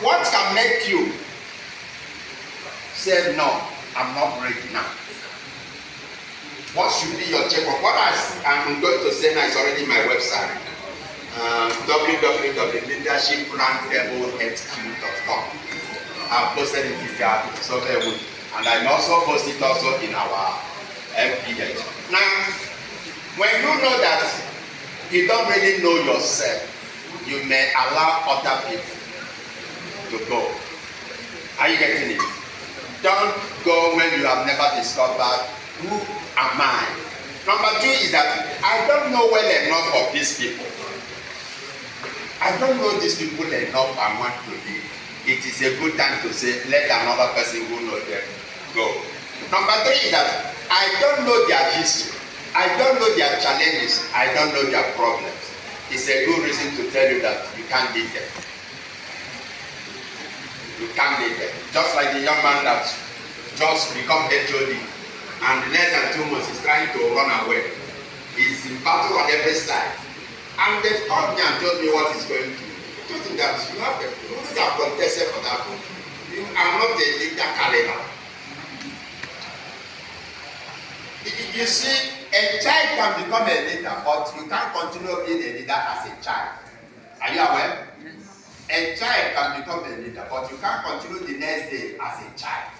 What can make you say no, I'm not ready now? What should be your check-up? What I'm going to say now is already my website. www.leadershipbrandtableHQ.com. I've posted it here, so very good. And I also post it also in our FPH. Now, when you know that you don't really know yourself, you may allow other people to go. Are you getting it? Don't go when you have never discovered who am I. Number two is that I don't know well enough of these people. I don't know these people enough I want to be. It is a good time to say, let another person who knows them go. Number three is that I don't know their history. I don't know their challenges. I don't know their problems. It's a good reason to tell you that you can't lead them. You can't lead them. Just like the young man that just become HOD and less than 2 months is trying to run away. He's in battle on every side. And they called me and told me what he's going to do. I told him that you have the rules that are contested for that book. You are not a leader caliber. You see, a child can become a leader, but you can't continue being a leader as a child. Are you aware? A child can become a leader, but you can't continue the next day as a child.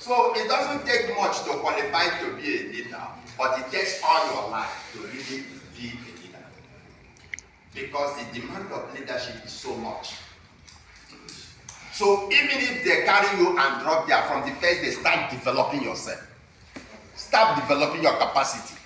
So it doesn't take much to qualify to be a leader, but it takes all your life to really be a leader. Because the demand of leadership is so much. So even if they carry you and drop there, from the first day, start developing yourself. Start developing your capacity.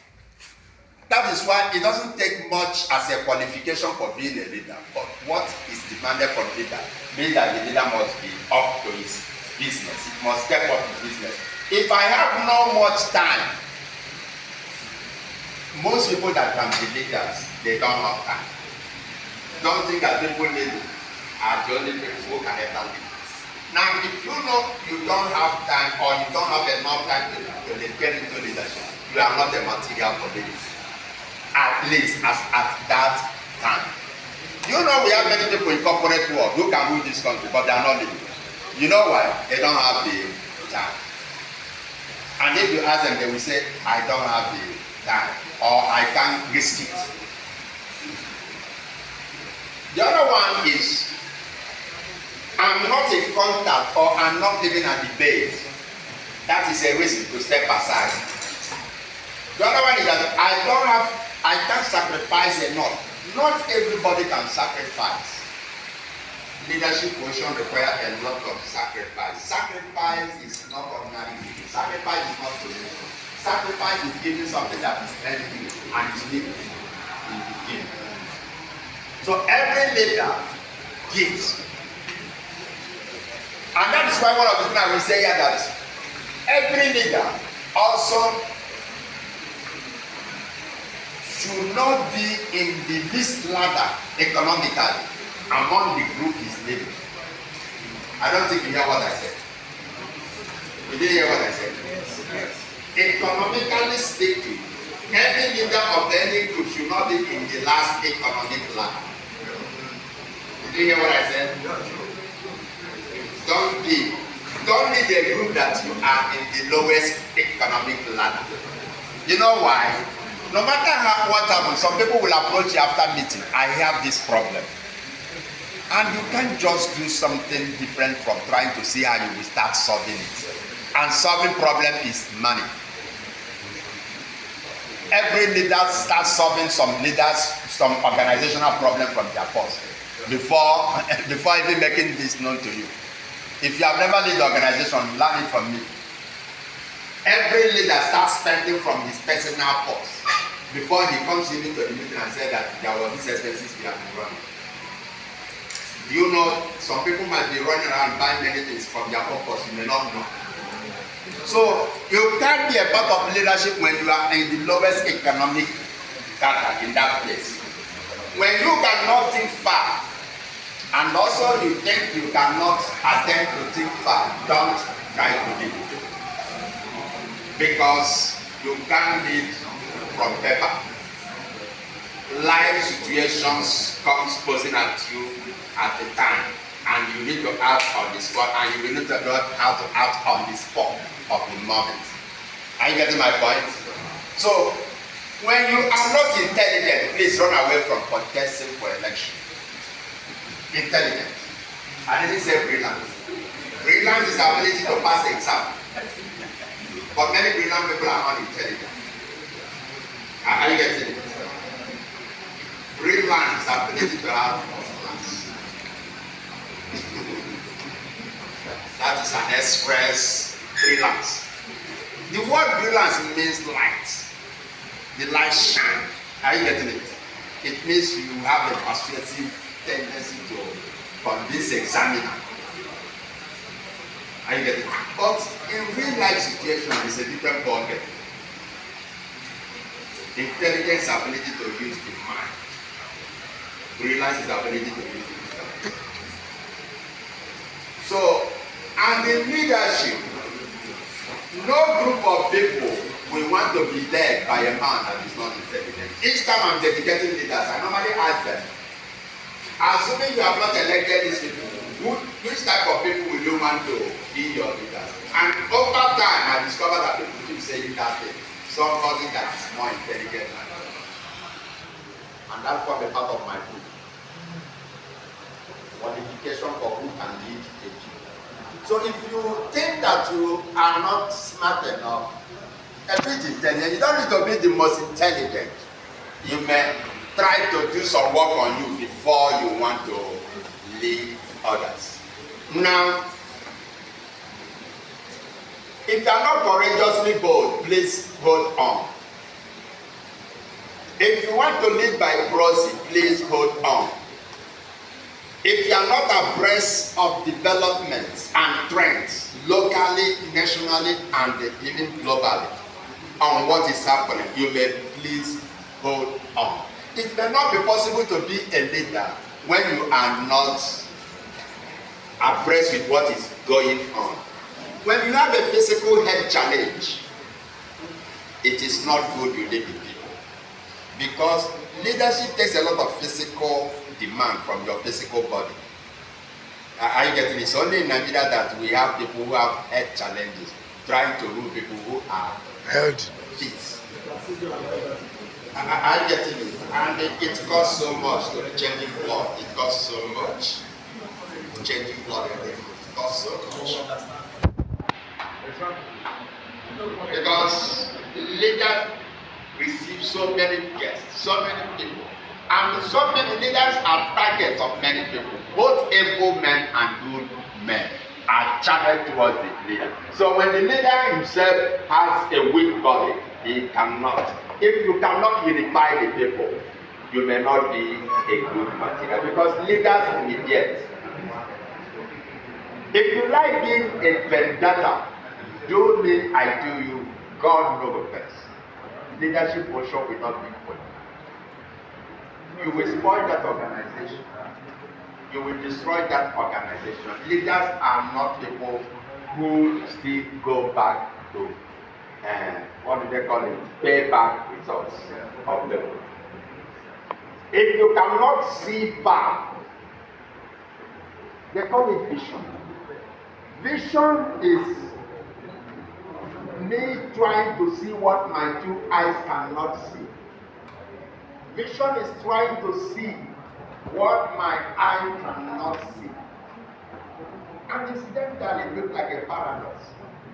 That is why it doesn't take much as a qualification for being a leader. But what is demanded from the leader means that the leader must be up to his business. It must step up his business. If I have no much time, most people that can be leaders, they don't have time. Don't think that people need are the only people who can ever lead. Now, if you know you don't have time or you don't have enough time to get into leadership, you are not the material for leadership. At least as at that time. You know we have many people in corporate world who can rule this country, but they are not leading. You know why? They don't have the time. And if you ask them, they will say, I don't have the time, or I can't risk it. The other one is, I'm not in contact or I'm not living at the base. That is a reason to step aside. The other one is that I can't sacrifice enough. Not everybody can sacrifice. Leadership position requires a lot of sacrifice. Sacrifice is not ordinary giving. Sacrifice is not donation. Sacrifice is giving something that is healthy and is needed in the game. So every leader gives. And that is why one of the things I will say here that every leader also should not be in the least ladder economically among the group he's leading. I don't think you hear what I said. You didn't hear what I said? Yes. Economically speaking, every leader of any group should not be in the last economic ladder. Did you hear what I said? Don't lead a group that you are in the lowest economic ladder. You know why? No matter what happens, some people will approach you after meeting. I have this problem. And you can't just do something different from trying to see how you will start solving it. And solving problem is money. Every leader starts solving some organizational problem from their boss before even making this known to you. If you have never led the organization, learn it from me. Every leader starts spending from his personal purse before he comes into the meeting and says that there was these expenses we have been running. You know, some people might be running around buying many things from their purpose, you may not know. So you can't be a part of leadership when you are in the lowest economic data in that place. When you cannot think far, and also you think you cannot attempt to think far, don't try to lead. Because you can't lead from paper. Life situations comes posing at you at the time. and you need to act on the spot, and you will need to know how to act on the spot of the moment. Are you getting my point? So, when you are not intelligent, please run away from contesting for election. Intelligent. I didn't say brilliant. Brilliant is ability to pass the exam. But many brilliant people are unintelligent. Are you getting it? Brilliant is ability to have first class. That is an express brilliance. The word brilliance means light. The light shine. Are you getting it? It means you have a persuasive tendency to convince the examiner. Are you getting it? But in real life situation, it's a different ballgame. Intelligence is ability to use the mind. Brilliance is ability to use the mind. So, and in leadership, no group of people will want to be led by a man that is not intelligent. Each time I'm dedicating leaders, I normally ask them, assuming you have not elected these people, which type of people will you want to be your leaders? And over time, I discovered that people keep saying that thing. Somebody that is more intelligent than others. And that forms a part of my book. Qualification for who can lead a people. So if you think that you are not smart enough, a bit intelligent, you don't need to be the most intelligent. You may try to do some work on you before you want to lead others. Now, if you are not courageously bold, please hold on. If you want to lead by proxy, please hold on. If you are not abreast of developments and trends, locally, nationally, and even globally, on what is happening, you may please hold on. It may not be possible to be a leader when you are not abreast with what is going on. When you have a physical health challenge, it is not good you lead with people. Because leadership takes a lot of physical demand from your physical body. Are you getting it? It's only in Nigeria that we have people who have health challenges trying to rule people who are fit. Are you getting it? And it costs so much to changing blood. It costs so much. Changing blood every month. It costs so much. Because leaders receive so many guests, so many people. And so many leaders are targets of many people. Both evil men and good men are channeled towards the leader. So when the leader himself has a weak body, he cannot. If you cannot unify the people, you may not be a good material. Because leaders mediate. If you like being a vendetta, do me, I do you, God knows best. Leadership for sure will not be good. You will spoil that organization. You will destroy that organization. Leaders are not people who still go back to, what do they call it, payback results of them. If you cannot see back, they call it vision. Vision is me trying to see what my two eyes cannot see. Vision is trying to see what my eye cannot see. And incidentally, it looks like a paradox.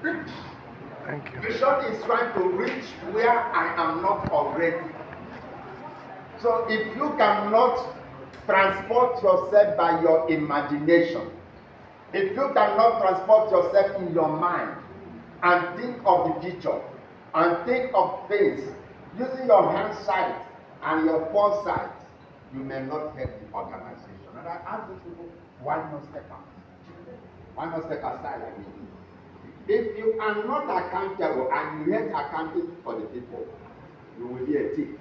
Thank you. Vision is trying to reach where I am not already. So if you cannot transport yourself by your imagination, if you cannot transport yourself in your mind and think of the future and think of things using your hindsight and your foresight, you may not help the organization. And I ask these people, why not step out? Why not step aside? I mean, if you are not accountable and you hate accounting for the people, you will be a thief.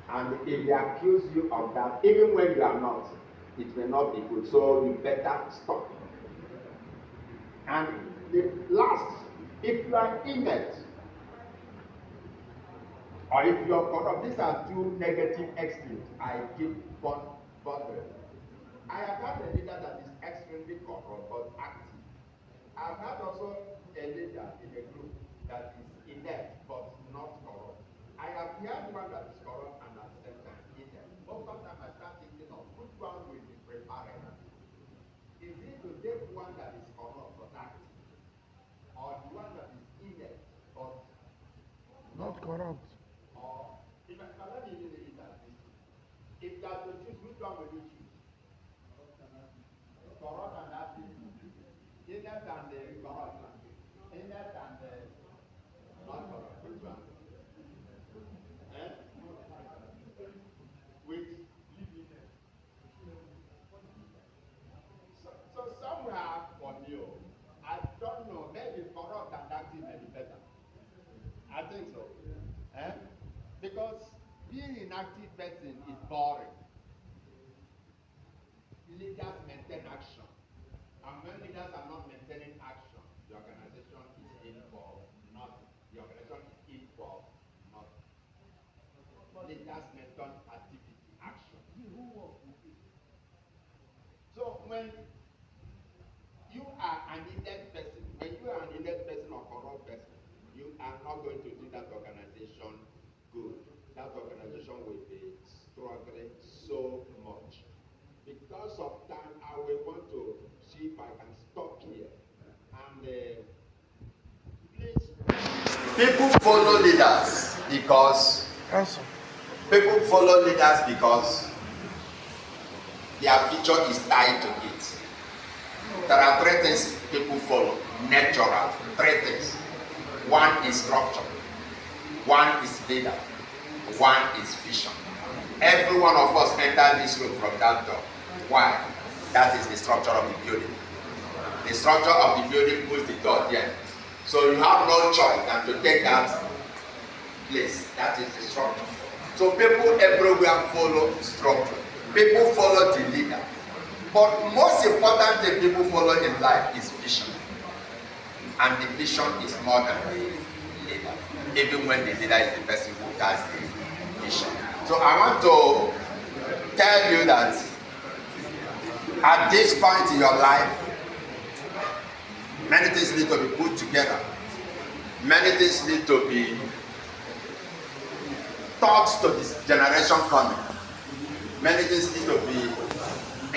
And if they accuse you of that, even when you are not, it may not be good. So you better stop. And the last, if you are inept, or if you are corrupt, these are two negative extremes I keep bothering. I have had a leader that is extremely corrupt but active. I have had also a leader in a group that is inept but not corrupt. I have heard one that is corrupt and at the same time inept. Most of the time I start thinking of which one will be prepared. Is it to take one that is corrupt but active, or the one that is inept but Not corrupt. or if I let me read it like this. If you have to choose, which one will you choose? Corrupt and active. Inept and corrupt. Inept and not corrupt. Which one? Eh? Which? So somewhere for you, I don't know, maybe corrupt and active may be better. I think so. Eh? Because being an active person is boring. Leaders maintain action. And when leaders are not maintaining action, the organization is in for nothing. The organization is in for nothing. Leaders maintain activity, action. So when you are an inept person, when you are an inept person or corrupt person, you are not going to do that organization good. That organization will be struggling so much. Because of time, I will want to see if I can stop here. And please, people follow leaders because Answer. people follow leaders because their future is tied to it. There are three things people follow, natural, three things. One is structure, one is leader, one is vision. Every one of us enter this room from that door. Why? That is the structure of the building. The structure of the building puts the door there. So you have no choice than to take that place. That is the structure. So people everywhere follow structure. People follow the leader. But most important thing people follow in life is vision. And the vision is more than the leader. Even when the leader is the person who has the vision. So I want to tell you that at this point in your life, many things need to be put together. Many things need to be taught to this generation coming. Many things need to be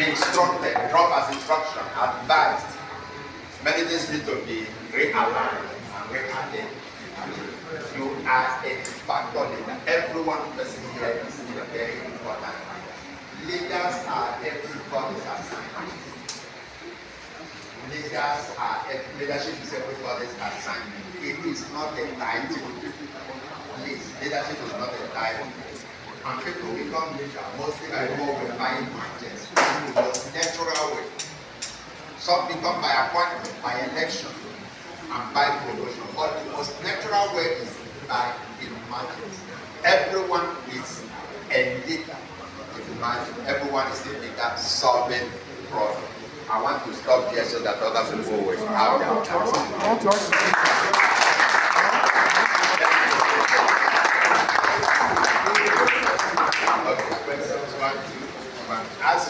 instructed, drop as instruction, advised. Many things need to be realigned and realigned. You are a factor leader. Every one person here is very important. Leaders are everybody's assignment. Leadership is everybody's assignment. It is not a title. Please, leadership is not a title. And people become leaders mostly by buying matches, the most natural way. Some become by appointment, by election, and by promotion. But the most natural way is by emergence. Everyone is a leader. Everyone is a leader solving problems. I want to stop here so that other people will have their chance. Okay, questions, 1, 2, 1. Ask your